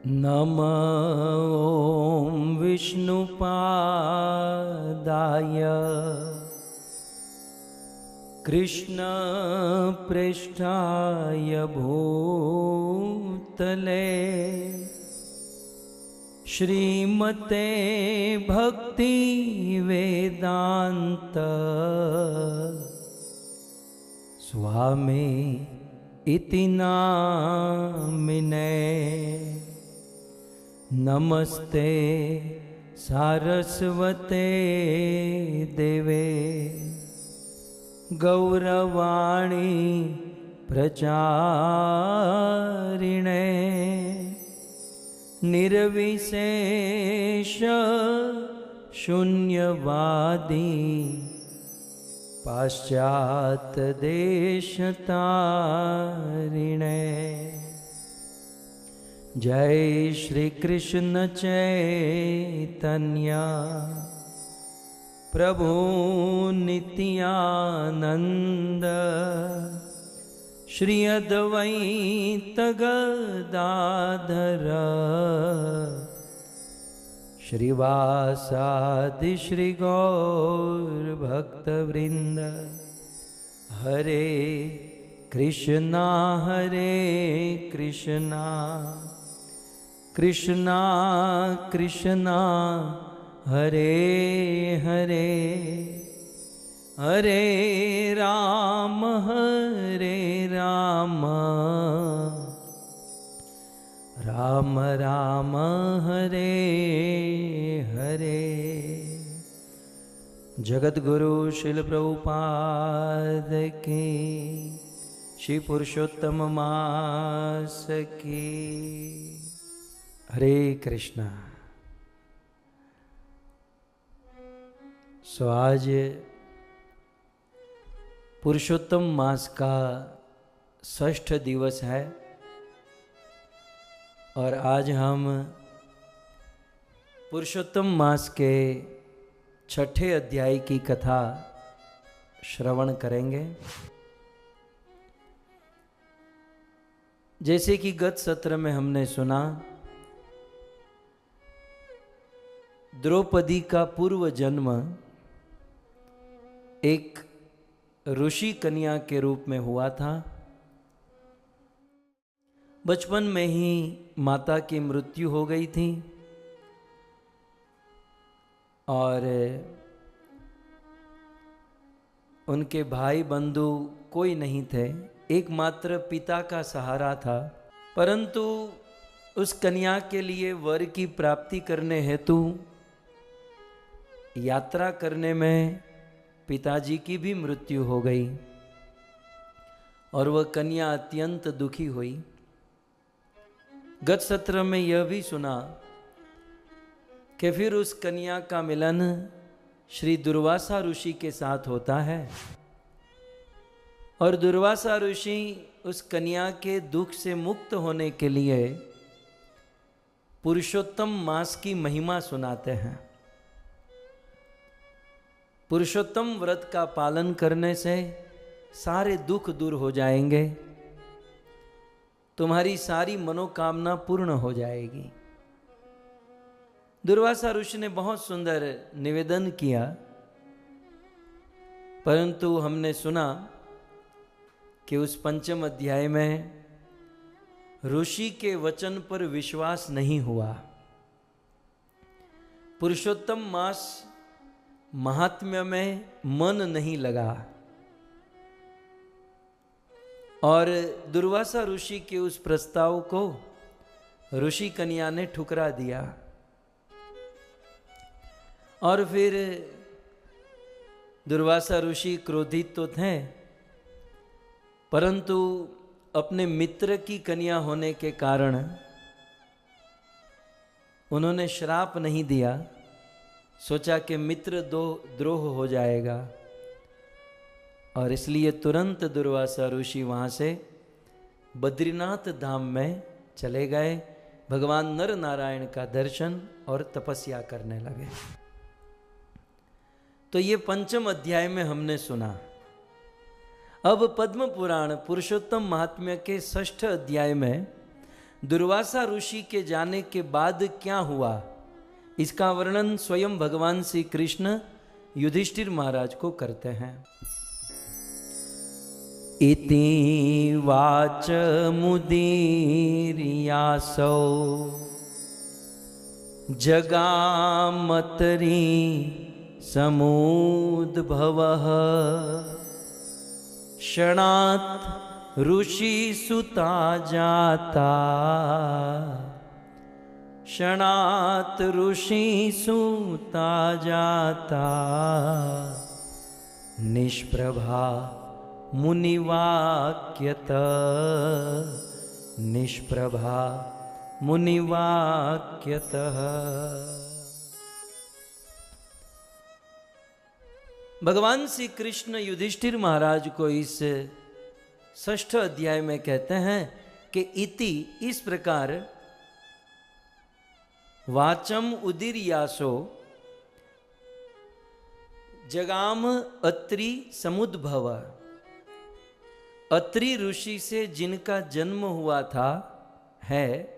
नमः ॐ विष्णुपादाय कृष्णपृष्ठाय भूतले श्रीमते भक्ति वेदांत स्वामी इति नामिने। नमस्ते सारस्वते देवे गौरवाणी प्रचारिणे निर्विशेष शून्यवादी पाश्चात देशतारिणे। जय श्री कृष्ण चैतन्य प्रभु नित्यानंद श्री अद्वैत गदाधर श्रीवासादि श्री गौर भक्तवृंद। हरे कृष्णा कृष्णा कृष्णा हरे हरे, हरे राम राम राम हरे हरे। जगत गुरु श्रील प्रभुपाद की, श्री पुरुषोत्तम मास की। हरे कृष्णा। सो आज पुरुषोत्तम मास का 6ठ दिवस है और आज हम पुरुषोत्तम मास के 6ठे अध्याय की कथा श्रवण करेंगे। जैसे कि गत सत्र में हमने सुना, द्रौपदी का पूर्व जन्म एक ऋषि कन्या के रूप में हुआ था। बचपन में ही माता की मृत्यु हो गई थी और उनके भाई बंधु कोई नहीं थे, एकमात्र पिता का सहारा था। परंतु उस कन्या के लिए वर की प्राप्ति करने हेतु यात्रा करने में पिताजी की भी मृत्यु हो गई और वह कन्या अत्यंत दुखी हुई। गत सत्र में यह भी सुना कि फिर उस कन्या का मिलन श्री दुर्वासा ऋषि के साथ होता है और दुर्वासा ऋषि उस कन्या के दुख से मुक्त होने के लिए पुरुषोत्तम मास की महिमा सुनाते हैं। पुरुषोत्तम व्रत का पालन करने से सारे दुख दूर हो जाएंगे, तुम्हारी सारी मनोकामना पूर्ण हो जाएगी। दुर्वासा ऋषि ने बहुत सुंदर निवेदन किया, परंतु हमने सुना कि उस 5म अध्याय में ऋषि के वचन पर विश्वास नहीं हुआ। पुरुषोत्तम मास महात्म्य में मन नहीं लगा और दुर्वासा ऋषि के उस प्रस्ताव को ऋषि कन्या ने ठुकरा दिया। और फिर दुर्वासा ऋषि क्रोधित तो थे, परंतु अपने मित्र की कन्या होने के कारण उन्होंने श्राप नहीं दिया। सोचा कि मित्र द्रोह हो जाएगा और इसलिए तुरंत दुर्वासा ऋषि वहाँ से बद्रीनाथ धाम में चले गए। भगवान नर नारायण का दर्शन और तपस्या करने लगे। तो ये 5म अध्याय में हमने सुना। अब पद्म पुराण पुरुषोत्तम महात्म्य के 6ठ अध्याय में दुर्वासा ऋषि के जाने के बाद क्या हुआ, इसका वर्णन स्वयं भगवान श्री कृष्ण युधिष्ठिर महाराज को करते हैं। इति वाच मुदीर्यासौ जगामतरी समुद्भवः क्षणात् ऋषि सुता जाता क्षणात् ऋषि सुता जाता निष्प्रभा मुनिवाक्यत निष्प्रभा मुनिवाक्यतः। भगवान श्री कृष्ण युधिष्ठिर महाराज को इस 6ठ अध्याय में कहते हैं कि इति इस प्रकार वाचम उदीर्यासो जगाम अत्रि समुद्भव। अत्रि ऋषि से जिनका जन्म हुआ था है,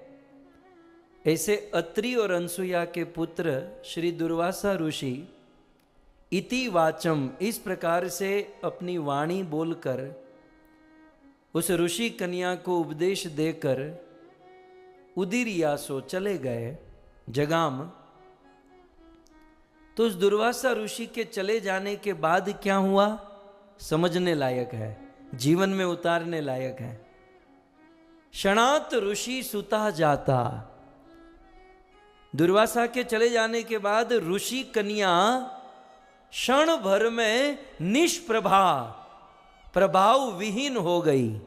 ऐसे अत्रि और अनसुया के पुत्र श्री दुर्वासा ऋषि इति वाचम इस प्रकार से अपनी वाणी बोलकर उस ऋषि कन्या को उपदेश देकर उदीर्यासो चले गए जगाम। तो उस दुर्वासा ऋषि के चले जाने के बाद क्या हुआ समझने लायक है, जीवन में उतारने लायक है। क्षणात ऋषि सुता जाता, दुर्वासा के चले जाने के बाद ऋषि कन्या क्षण भर में निष्प्रभा प्रभाव विहीन हो गई।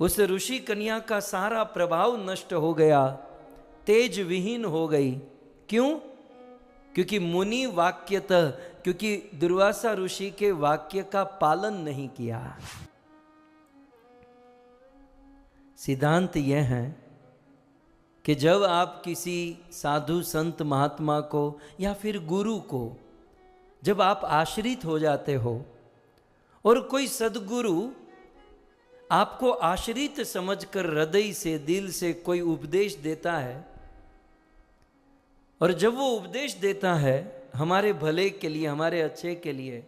उस ऋषि कन्या का सारा प्रभाव नष्ट हो गया, तेज विहीन हो गई। क्यों? क्योंकि मुनि वाक्यतः, क्योंकि दुर्वासा ऋषि के वाक्य का पालन नहीं किया। सिद्धांत यह है कि जब आप किसी साधु संत महात्मा को या फिर गुरु को जब आप आश्रित हो जाते हो और कोई सद्गुरु आपको आश्रित समझकर हृदय से दिल से कोई उपदेश देता है, और जब वो उपदेश देता है हमारे भले के लिए, हमारे अच्छे के लिए,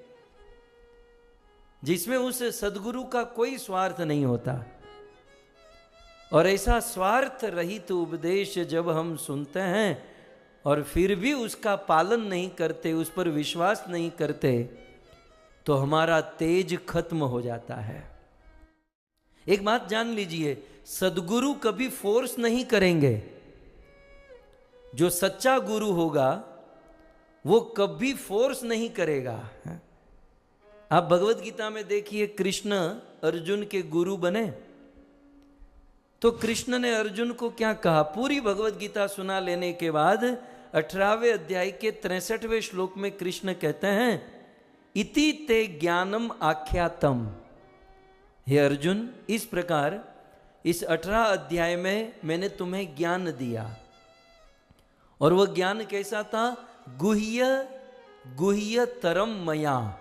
जिसमें उस सद्गुरु का कोई स्वार्थ नहीं होता, और ऐसा स्वार्थ रहित उपदेश जब हम सुनते हैं और फिर भी उसका पालन नहीं करते, उस पर विश्वास नहीं करते, तो हमारा तेज खत्म हो जाता है। एक बात जान लीजिए, सद्गुरु कभी फोर्स नहीं करेंगे। जो सच्चा गुरु होगा वो कभी फोर्स नहीं करेगा। आप भगवत गीता में देखिए, कृष्ण अर्जुन के गुरु बने तो कृष्ण ने अर्जुन को क्या कहा? पूरी भगवत गीता सुना लेने के बाद 18वें अध्याय के 63वें श्लोक में कृष्ण कहते हैं, इति ते ज्ञानम आख्यातम। हे अर्जुन, इस प्रकार इस 18 अध्याय में मैंने तुम्हें ज्ञान दिया। और वह ज्ञान कैसा था? गुह्य तरम मया,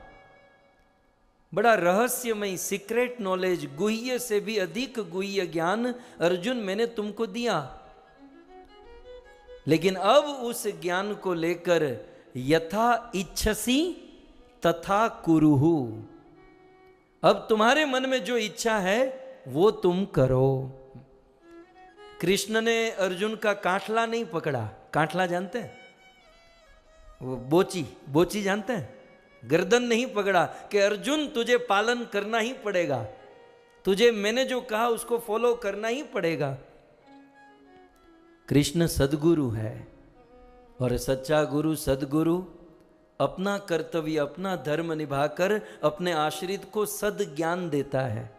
बड़ा रहस्यमय सीक्रेट नॉलेज, गुह्य से भी अधिक गुह्य ज्ञान अर्जुन मैंने तुमको दिया। लेकिन अब उस ज्ञान को लेकर यथा इच्छसी तथा कुरुहु, अब तुम्हारे मन में जो इच्छा है वो तुम करो। कृष्ण ने अर्जुन का काठला नहीं पकड़ा। काठला जानते हैं? वो बोची जानते हैं? गर्दन नहीं पकड़ा कि अर्जुन तुझे पालन करना ही पड़ेगा, तुझे मैंने जो कहा उसको फॉलो करना ही पड़ेगा। कृष्ण सद्गुरु है, और सच्चा गुरु सद्गुरु अपना कर्तव्य, अपना धर्म निभाकर अपने आश्रित को सद ज्ञान देता है।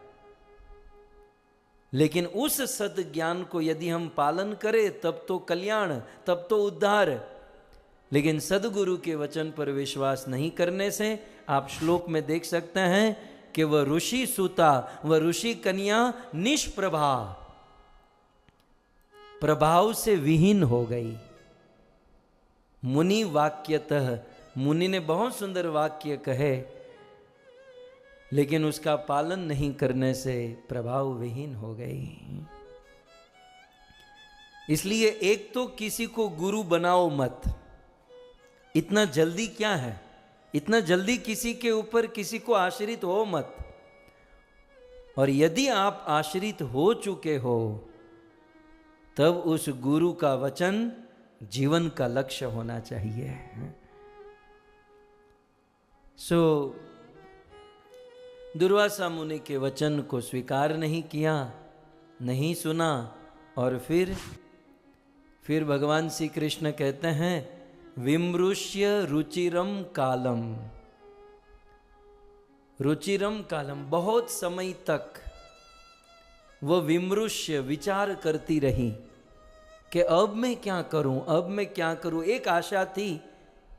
लेकिन उस सद ज्ञान को यदि हम पालन करें तब तो कल्याण, तब तो उद्धार। लेकिन सदगुरु के वचन पर विश्वास नहीं करने से आप श्लोक में देख सकते हैं कि वह ऋषि सुता, वह ऋषि कन्या निष्प्रभा, प्रभाव से विहीन हो गई। मुनि वाक्यतः, मुनि ने बहुत सुंदर वाक्य कहे, लेकिन उसका पालन नहीं करने से प्रभाव विहीन हो गई। इसलिए एक तो किसी को गुरु बनाओ मत। इतना जल्दी क्या है, इतना जल्दी किसी के ऊपर किसी को आश्रित हो मत। और यदि आप आश्रित हो चुके हो तब उस गुरु का वचन जीवन का लक्ष्य होना चाहिए। दुर्वासा मुनि के वचन को स्वीकार नहीं किया, नहीं सुना, और फिर भगवान श्री कृष्ण कहते हैं विमृश्य रुचिरम कालम। रुचिरम कालम, बहुत समय तक वह विमृश्य विचार करती रही कि अब मैं क्या करूं, अब मैं क्या करूं। एक आशा थी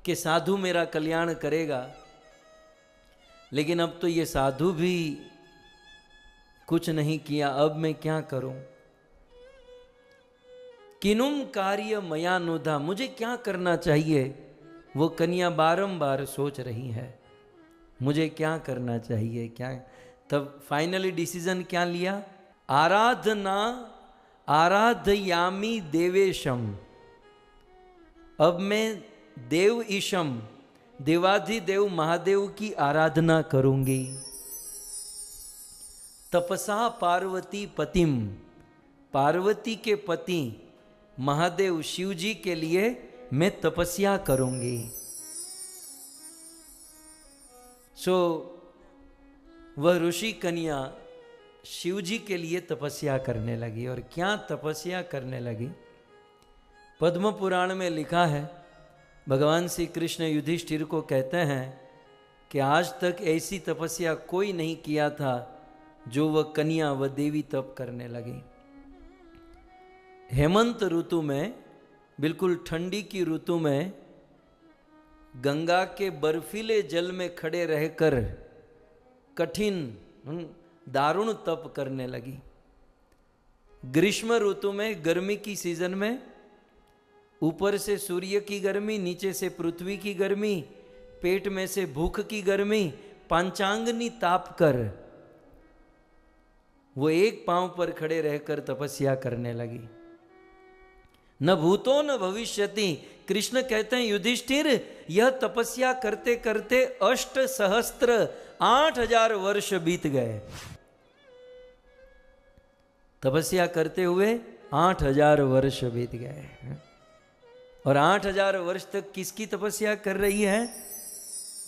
कि साधु मेरा कल्याण करेगा, लेकिन अब तो ये साधु भी कुछ नहीं किया, अब मैं क्या करूं। किनुम कार्य मया नुधा, मुझे क्या करना चाहिए, वो कन्या बारंबार सोच रही है मुझे क्या करना चाहिए, क्या। तब फाइनली डिसीजन क्या लिया, आराधना आराधयामी देवेशम, अब मैं देव ईशम, देवाधिदेव महादेव की आराधना करूंगी। तपसा पार्वती पतिम, पार्वती के पति महादेव शिव जी के लिए मैं तपस्या करूंगी। वह ऋषि कन्या शिव जी के लिए तपस्या करने लगी। और क्या तपस्या करने लगी, पद्म पुराण में लिखा है, भगवान श्री कृष्ण युधिष्ठिर को कहते हैं कि आज तक ऐसी तपस्या कोई नहीं किया था जो वह कन्या व देवी तप करने लगी। हेमंत ऋतु में, बिल्कुल ठंडी की ऋतु में, गंगा के बर्फीले जल में खड़े रहकर कठिन दारुण तप करने लगी। ग्रीष्म ऋतु में, गर्मी की सीजन में, ऊपर से सूर्य की गर्मी, नीचे से पृथ्वी की गर्मी, पेट में से भूख की गर्मी, पांचांगनी ताप कर वो एक पांव पर खड़े रहकर तपस्या करने लगी। न भूतो न भविष्यति, कृष्ण कहते हैं युधिष्ठिर यह तपस्या करते करते 8 सहस्त्र 8000 वर्ष बीत गए। तपस्या करते हुए 8000 वर्ष बीत गए। और 8000 वर्ष तक किसकी तपस्या कर रही है,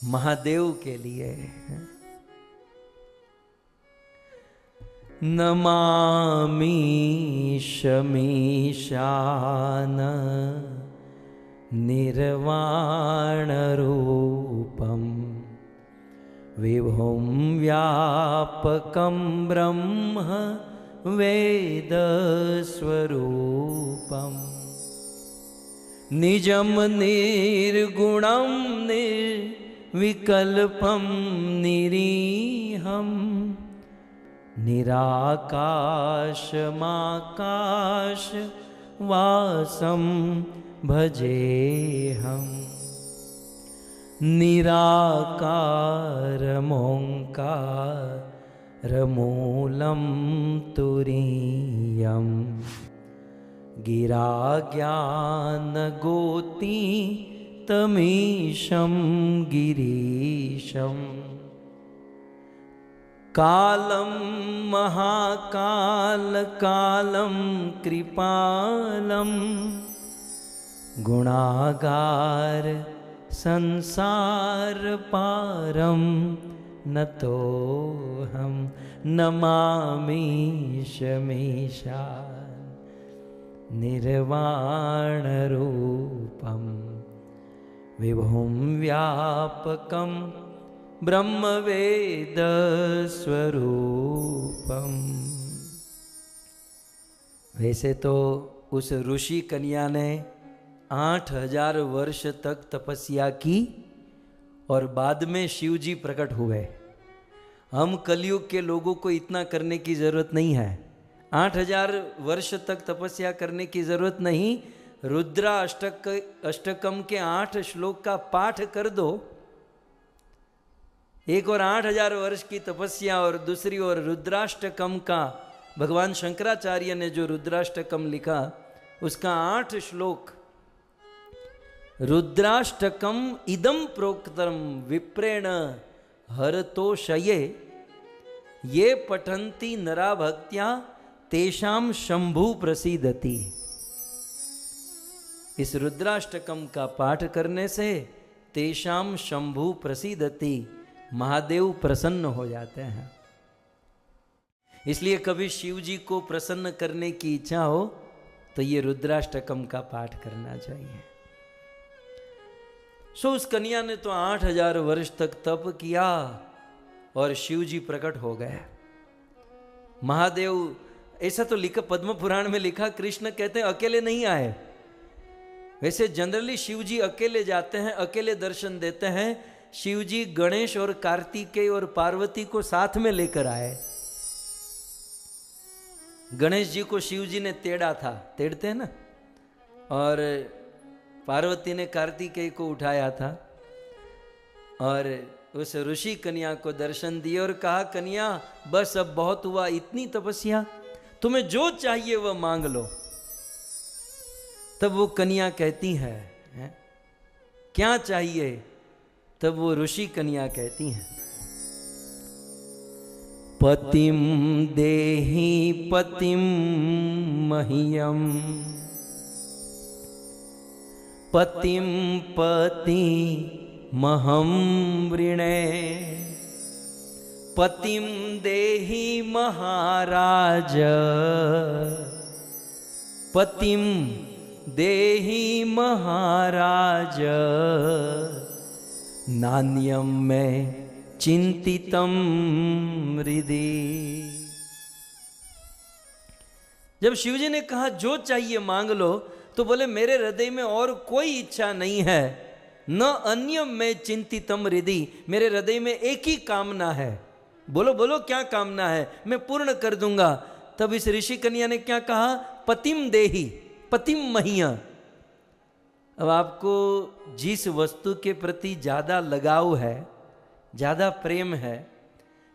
महादेव के लिए। नमामि शमीशान निर्वाणरूपं विभुं व्यापकं ब्रह्म वेदस्वरूपम् निजं निर्गुणं निर्विकल्पं निरीहम् निराकाशमाकाश वासं भजेऽहम् निराकारमोङ्कारमूलं तुरीयं गिराज्ञानगोतीतमीशं गिरीशम् कालं महाकालकालं कृपालं गुणागार संसारपारं नतोऽहं नमामि शमीशान निर्वाणरूपं विभुं व्यापकं ब्रह्मवेद स्वरूपम। वैसे तो उस ऋषि कन्या ने 8000 वर्ष तक तपस्या की और बाद में शिव जी प्रकट हुए। हम कलयुग के लोगों को इतना करने की जरूरत नहीं है। 8000 वर्ष तक तपस्या करने की जरूरत नहीं। रुद्रा अष्टकम के 8 श्लोक का पाठ कर दो। एक और 8000 वर्ष की तपस्या और दूसरी ओर रुद्राष्टकम का, भगवान शंकराचार्य ने जो रुद्राष्टकम लिखा उसका 8 श्लोक, रुद्राष्टकम इदम प्रोक्तम विप्रेण हरतोषये ये पठन्ति नरा भक्त्या तेषाम शंभु प्रसीदति। इस रुद्राष्टकम का पाठ करने से तेषाम शंभु प्रसीदति, महादेव प्रसन्न हो जाते हैं। इसलिए कभी शिव जी को प्रसन्न करने की इच्छा हो तो ये रुद्राष्टकम का पाठ करना चाहिए। उस कन्या ने तो 8000 वर्ष तक तप किया और शिव जी प्रकट हो गए। महादेव, ऐसा तो लिखा पद्म पुराण में लिखा, कृष्ण कहते हैं अकेले नहीं आए। वैसे जनरली शिव जी अकेले जाते हैं, अकेले दर्शन देते हैं। शिव जी गणेश और कार्तिकेय और पार्वती को साथ में लेकर आए। गणेश जी को शिव जी ने तेड़ा था, तेड़ते हैं ना, और पार्वती ने कार्तिकेय को उठाया था और उस ऋषि कन्या को दर्शन दिए और कहा, कन्या बस अब बहुत हुआ, इतनी तपस्या, तुम्हें जो चाहिए वह मांग लो। तब वो कन्या कहती है, क्या चाहिए? तब वो ऋषि कन्या कहती है, पतिम देहि पतिम मह्यम, पतिम पति महम वृणे, पतिम देहि महाराज, पतिम देहि महाराज, नान्यम में चिंतितम हृदि। जब शिवजी ने कहा जो चाहिए मांग लो, तो बोले मेरे हृदय में और कोई इच्छा नहीं है, न अन्य में चिंतितम हृदि, मेरे हृदय में एक ही कामना है। बोलो बोलो क्या कामना है, मैं पूर्ण कर दूंगा। तब इस ऋषि कन्या ने क्या कहा, पतिम देहि पतिम मह्य। अब आपको जिस वस्तु के प्रति ज्यादा लगाव है, ज्यादा प्रेम है,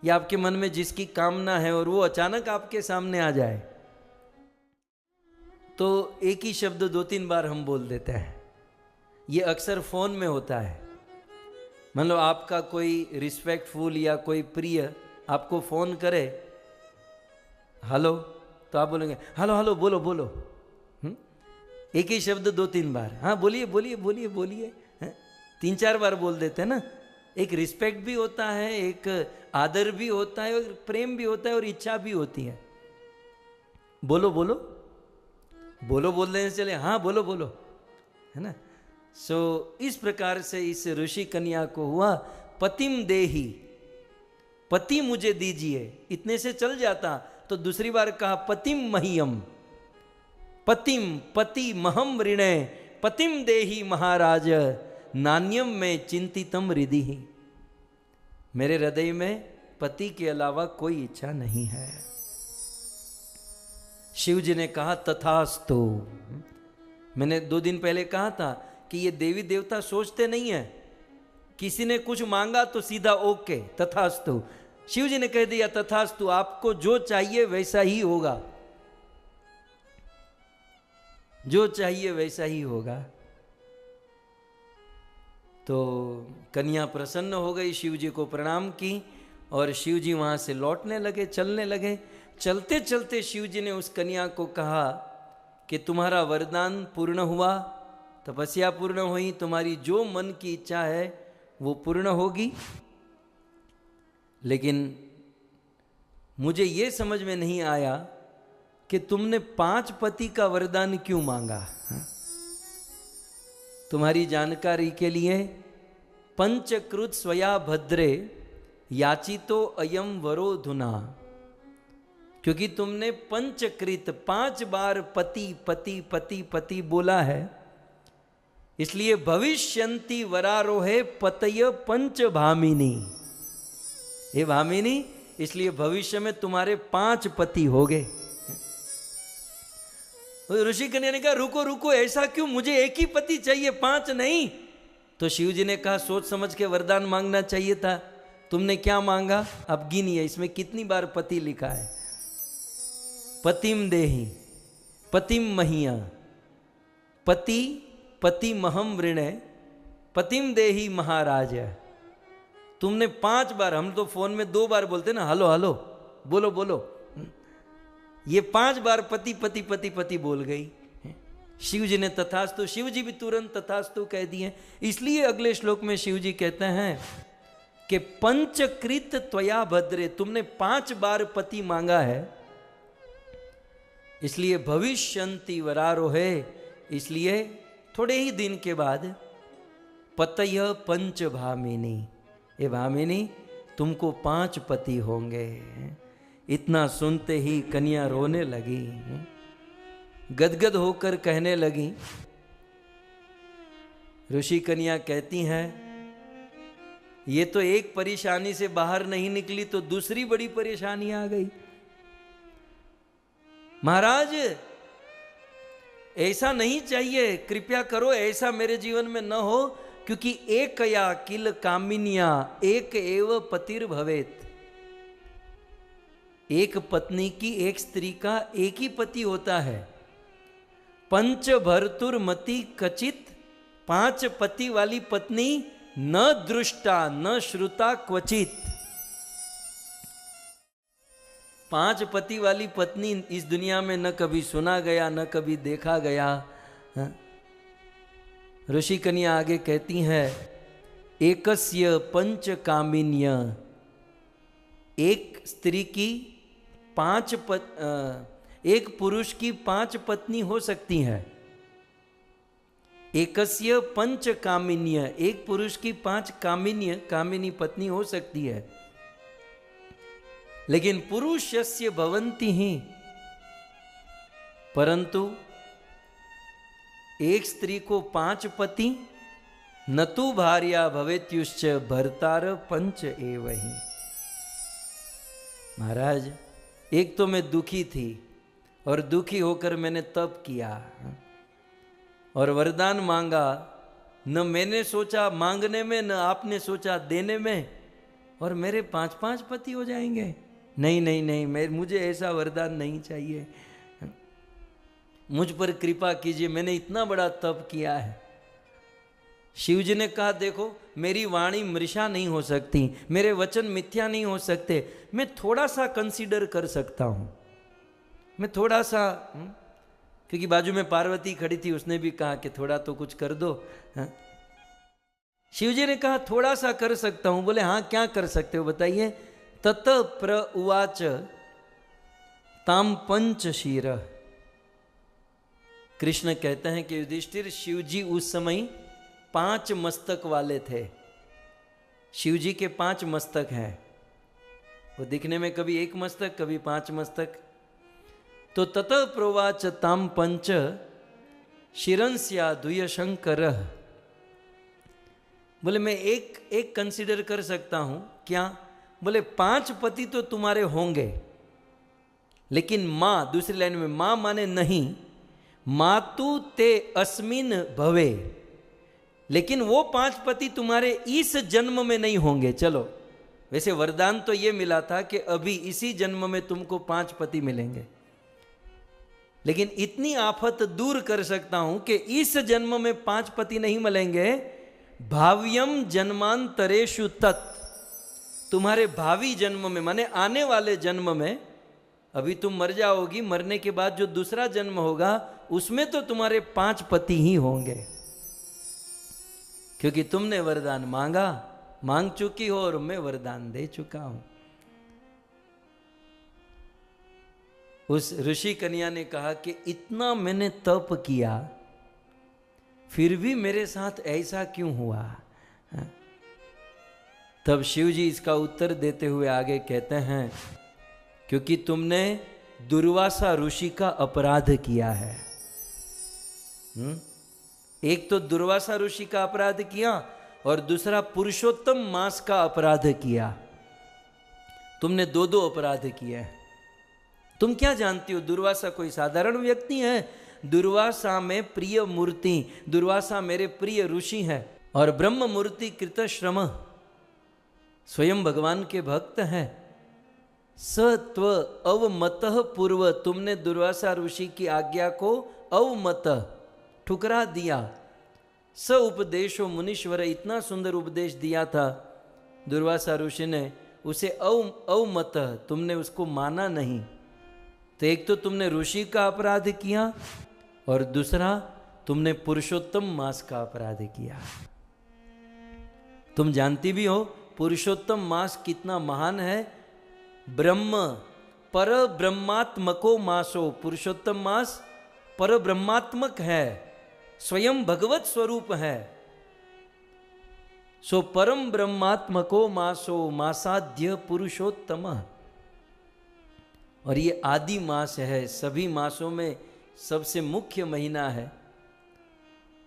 या आपके मन में जिसकी कामना है और वो अचानक आपके सामने आ जाए, तो एक ही शब्द 2-3 बार हम बोल देते हैं। ये अक्सर फोन में होता है। मान लो आपका कोई रिस्पेक्टफुल या कोई प्रिय आपको फोन करे, हेलो, तो आप बोलेंगे हेलो हेलो, बोलो बोलो। एक ही शब्द 2-3 बार, हाँ बोलिए बोलिए बोलिए बोलिए, 3-4 बार बोल देते हैं ना। एक रिस्पेक्ट भी होता है, एक आदर भी होता है, और प्रेम भी होता है, और इच्छा भी होती है। बोलो बोलो बोलो बोल देने से चले, हाँ बोलो बोलो, है ना। इस प्रकार से इस ऋषि कन्या को हुआ, पतिम देहि, पति मुझे दीजिए, इतने से चल जाता। तो दूसरी बार कहा पतिम मह्यम, पतिम पति महम ऋणे, पतिम देहि महाराज, नान्यम में चिंतितम हृदि। मेरे हृदय में पति के अलावा कोई इच्छा नहीं है। शिव जी ने कहा तथास्तु। मैंने 2 दिन पहले कहा था कि ये देवी देवता सोचते नहीं है, किसी ने कुछ मांगा तो सीधा ओके तथास्तु। शिव जी ने कह दिया तथास्तु, आपको जो चाहिए वैसा ही होगा, जो चाहिए वैसा ही होगा। तो कन्या प्रसन्न हो गई, शिव जी को प्रणाम की और शिव जी वहाँ से लौटने लगे, चलने लगे। चलते चलते शिव जी ने उस कन्या को कहा कि तुम्हारा वरदान पूर्ण हुआ, तपस्या पूर्ण हुई, तुम्हारी जो मन की इच्छा है वो पूर्ण होगी। लेकिन मुझे ये समझ में नहीं आया कि तुमने 5 पति का वरदान क्यों मांगा। तुम्हारी जानकारी के लिए, पंचकृत स्वया भद्रे याचितो अयम वरो धुना, क्योंकि तुमने पंचकृत 5 बार पति पति पति पति बोला है, इसलिए भविष्यंती वरारोहे पतय पंच भामिनी। हे भामिनी, इसलिए भविष्य में तुम्हारे 5 पति हो गए। ऋषि कन्या ने कहा रुको रुको, ऐसा क्यों, मुझे एक ही पति चाहिए, 5 नहीं। तो शिव जी ने कहा सोच समझ के वरदान मांगना चाहिए था, तुमने क्या मांगा, अब गिनिए इसमें कितनी बार पति लिखा है। पतिम देहि पतिम मह्य, पति पति महम ऋणे पतिम देही महाराज। तुमने 5 बार, हम तो फोन में 2 बार बोलते ना, हेलो हेलो बोलो बोलो, ये 5 बार पति पति पति पति बोल गई। शिव जी ने तथास्तु, शिव जी भी तुरंत तथास्तु कह दिए। इसलिए अगले श्लोक में शिव जी कहते हैं कि पंचकृत त्वया भद्रे, तुमने 5 बार पति मांगा है, इसलिए भविष्यन्ति वरारोहे, इसलिए थोड़े ही दिन के बाद पतय पंच भामिनी, ये भामिनी तुमको 5 पति होंगे। इतना सुनते ही कन्या रोने लगी, गदगद होकर कहने लगी। ऋषि कन्या कहती हैं, ये तो एक परेशानी से बाहर नहीं निकली तो दूसरी बड़ी परेशानी आ गई। महाराज ऐसा नहीं चाहिए, कृपया करो, ऐसा मेरे जीवन में न हो, क्योंकि एकया किल कामिनिया एक एव पतिर भवेत। एक पत्नी की, एक स्त्री का एक ही पति होता है। पंच भर्तुर मति कचित, 5 पति वाली पत्नी न दृष्टा न श्रुता क्वचित। 5 पति वाली पत्नी इस दुनिया में न कभी सुना गया न कभी देखा गया। ऋषि कन्या आगे कहती है, एकस्य पंच कामिन्य, एक स्त्री की 5 एक पुरुष की 5 पत्नी हो सकती है। एकस्य पंच कामिन्य, एक पुरुष की 5 कामिनी पत्नी हो सकती है। लेकिन पुरुषस्य भवन्ति ही, परंतु एक स्त्री को 5 पति, न तु भार्या भवेत्युश्च भर्तार पंच एव ही। महाराज एक तो मैं दुखी थी और दुखी होकर मैंने तप किया और वरदान मांगा, न मैंने सोचा मांगने में न आपने सोचा देने में, और मेरे 5 पति हो जाएंगे। नहीं नहीं नहीं, मुझे ऐसा वरदान नहीं चाहिए, मुझ पर कृपा कीजिए, मैंने इतना बड़ा तप किया है। शिव जी ने कहा, देखो मेरी वाणी मृषा नहीं हो सकती, मेरे वचन मिथ्या नहीं हो सकते, मैं थोड़ा सा कंसीडर कर सकता हूं, मैं थोड़ा सा, क्योंकि बाजू में पार्वती खड़ी थी, उसने भी कहा कि थोड़ा तो कुछ कर दो। शिव जी ने कहा थोड़ा सा कर सकता हूं। बोले हाँ, क्या कर सकते हो बताइए। तत प्र उवाच ताम पंच शीर। कृष्ण कहते हैं कि युधिष्ठिर, शिव जी उस समय 5 मस्तक वाले थे। शिव जी के 5 मस्तक हैं, वो दिखने में कभी 1 मस्तक कभी 5 मस्तक। तो तत प्रोवाच ताम पंच शिरंस्या द्वय शंकर। बोले मैं एक कंसीडर कर सकता हूं। क्या? बोले 5 पति तो तुम्हारे होंगे, लेकिन मां, दूसरी लाइन में मां माने नहीं, मातु ते अस्मिन भवे, लेकिन वो 5 पति तुम्हारे इस जन्म में नहीं होंगे। चलो, वैसे वरदान तो ये मिला था कि अभी इसी जन्म में तुमको 5 पति मिलेंगे, लेकिन इतनी आफत दूर कर सकता हूं कि इस जन्म में 5 पति नहीं मिलेंगे। भाव्यम जन्मांतरेषु तत्, तुम्हारे भावी जन्म में, माने आने वाले जन्म में, अभी तुम मर जाओगी, मरने के बाद जो दूसरा जन्म होगा उसमें तो तुम्हारे 5 पति ही होंगे, क्योंकि तुमने वरदान मांग चुकी हो और मैं वरदान दे चुका हूं। उस ऋषि कन्या ने कहा कि इतना मैंने तप किया, फिर भी मेरे साथ ऐसा क्यों हुआ? तब शिव जी इसका उत्तर देते हुए आगे कहते हैं, क्योंकि तुमने दुर्वासा ऋषि का अपराध किया है। एक तो दुर्वासा ऋषि का अपराध किया और दूसरा पुरुषोत्तम मास का अपराध किया। तुमने 2 अपराध किए हैं। तुम क्या जानती हो, दुर्वासा कोई साधारण व्यक्ति है? दुर्वासा में प्रिय मूर्ति, दुर्वासा मेरे प्रिय ऋषि हैं, और ब्रह्म मूर्ति कृतश्रम स्वयं भगवान के भक्त हैं। सत्व अवमतः पूर्व, तुमने दुर्वासा ऋषि की आज्ञा को अवमत, ठुकरा दिया। स उपदेशो मुनीश्वर, इतना सुंदर उपदेश दिया था दुर्वासा ऋषि ने, उसे अवमत, तुमने उसको माना नहीं। तो एक तो तुमने ऋषि का अपराध किया और दूसरा तुमने पुरुषोत्तम मास का अपराध किया। तुम जानती भी हो पुरुषोत्तम मास कितना महान है। ब्रह्म पर ब्रह्मात्मको मासो, पुरुषोत्तम मास पर ब्रह्मात्मक है, स्वयं भगवत स्वरूप है। सो परम ब्रह्मात्मको मासो मासाध्य पुरुषोत्तम, और ये आदि मास है, सभी मासों में सबसे मुख्य महीना है।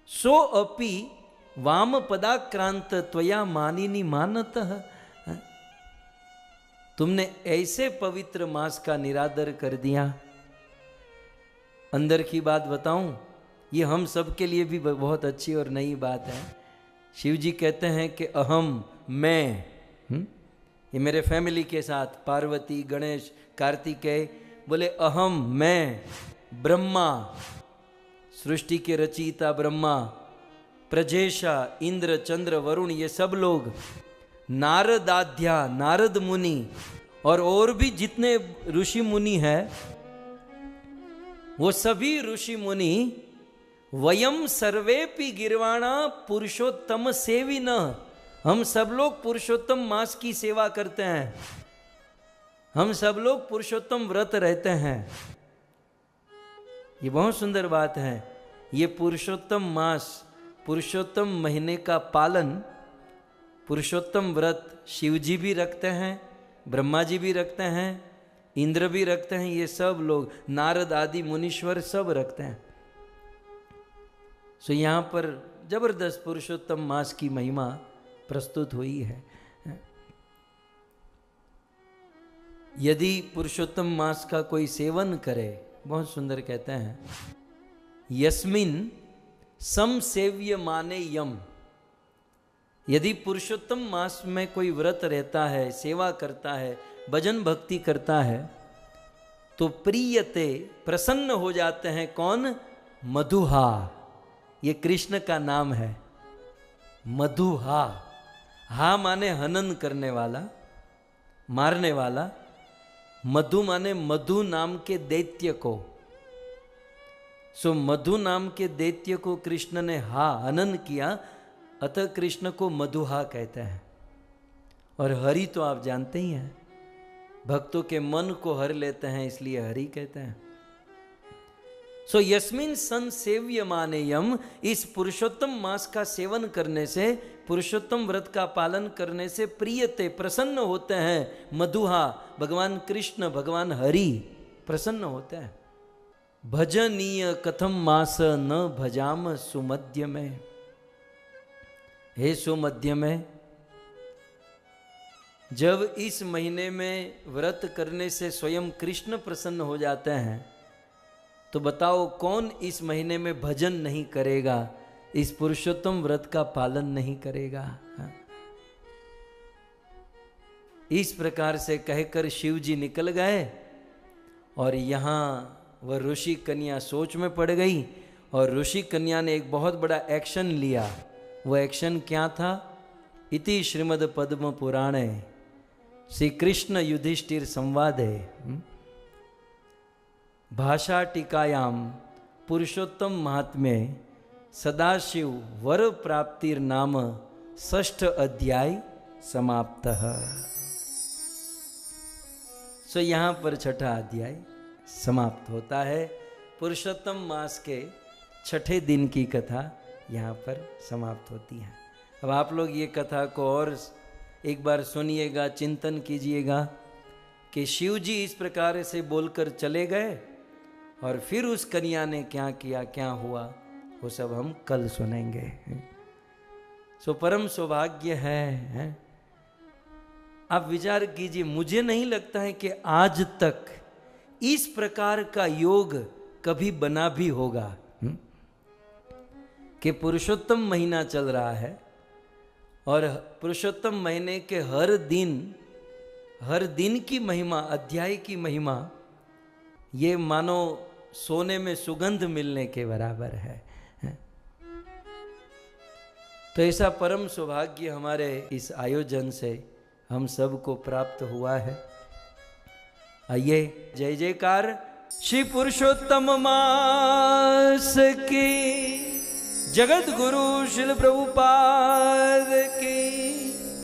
सो अपि वाम पदाक्रांत त्वया मानिनी मानतः, तुमने ऐसे पवित्र मास का निरादर कर दिया। अंदर की बात बताऊं, ये हम सब के लिए भी बहुत अच्छी और नई बात है। शिव जी कहते हैं कि अहम, मैं, ये मेरे फैमिली के साथ पार्वती, गणेश, कार्तिकेय, बोले अहम, मैं, ब्रह्मा, सृष्टि के रचयिता ब्रह्मा, प्रजेशा, इंद्र, चंद्र, वरुण, ये सब लोग, नारदाध्या, नारद मुनि, और भी जितने ऋषि मुनि हैं, वो सभी ऋषि मुनि, वयम सर्वेपि गिर्वाणा पुरुषोत्तम सेविन, हम सब लोग पुरुषोत्तम मास की सेवा करते हैं, हम सब लोग पुरुषोत्तम व्रत रहते हैं। ये बहुत सुंदर बात है। ये पुरुषोत्तम मास, पुरुषोत्तम महीने का पालन, पुरुषोत्तम व्रत शिव जी भी रखते हैं, ब्रह्मा जी भी रखते हैं, इंद्र भी रखते हैं, ये सब लोग, नारद आदि मुनीश्वर सब रखते हैं। सो यहाँ पर जबरदस्त पुरुषोत्तम मास की महिमा प्रस्तुत हुई है। यदि पुरुषोत्तम मास का कोई सेवन करे, बहुत सुंदर कहते हैं, यस्मिन सम सेव्य माने यम, यदि पुरुषोत्तम मास में कोई व्रत रहता है, सेवा करता है, भजन भक्ति करता है, तो प्रियते, प्रसन्न हो जाते हैं। कौन? मधुहा, ये कृष्ण का नाम है, मधुहा। हा माने हनन करने वाला, मारने वाला, मधु माने मधु नाम के दैत्य को। सो मधु नाम के दैत्य को कृष्ण ने हनन किया, अतः कृष्ण को मधुहा कहते हैं। और हरि तो आप जानते ही हैं, भक्तों के मन को हर लेते हैं, इसलिए हरि कहते हैं। सो यस्मिन सन सेव्य मानेयम, इस पुरुषोत्तम मास का सेवन करने से, पुरुषोत्तम व्रत का पालन करने से प्रियते, प्रसन्न होते हैं। मधुहा, भगवान कृष्ण, भगवान हरि प्रसन्न होते हैं। भजनीय कथम मास न भजाम सुमध्य में, हे सुमध्य में, जब इस महीने में व्रत करने से स्वयं कृष्ण प्रसन्न हो जाते हैं, तो बताओ कौन इस महीने में भजन नहीं करेगा, इस पुरुषोत्तम व्रत का पालन नहीं करेगा। इस प्रकार से कहकर शिव जी निकल गए, और यहाँ वह ऋषि कन्या सोच में पड़ गई, और ऋषि कन्या ने एक बहुत बड़ा एक्शन लिया। वो एक्शन क्या था? इति श्रीमद् पद्म पुराणे श्री कृष्ण युधिष्ठिर संवादे भाषा टीकायाम पुरुषोत्तम महात्म्ये सदाशिव वर प्राप्तिर नाम षष्ठ अध्याय समाप्त। सो यहाँ पर छठा अध्याय समाप्त होता है। पुरुषोत्तम मास के छठे दिन की कथा यहाँ पर समाप्त होती है। अब आप लोग ये कथा को और एक बार सुनिएगा, चिंतन कीजिएगा कि शिव जी इस प्रकार से बोलकर चले गए, और फिर उस कन्या ने क्या किया, क्या हुआ, वो सब हम कल सुनेंगे। सो परम सौभाग्य है। आप विचार कीजिए, मुझे नहीं लगता है कि आज तक इस प्रकार का योग कभी बना भी होगा, कि पुरुषोत्तम महीना चल रहा है, और पुरुषोत्तम महीने के हर दिन की महिमा, अध्याय की महिमा, ये मानो सोने में सुगंध मिलने के बराबर है। तो ऐसा परम सौभाग्य हमारे इस आयोजन से हम सबको प्राप्त हुआ है। आइए जय जयकार श्री पुरुषोत्तम मास की, जगत गुरु श्रील प्रभुपाद की।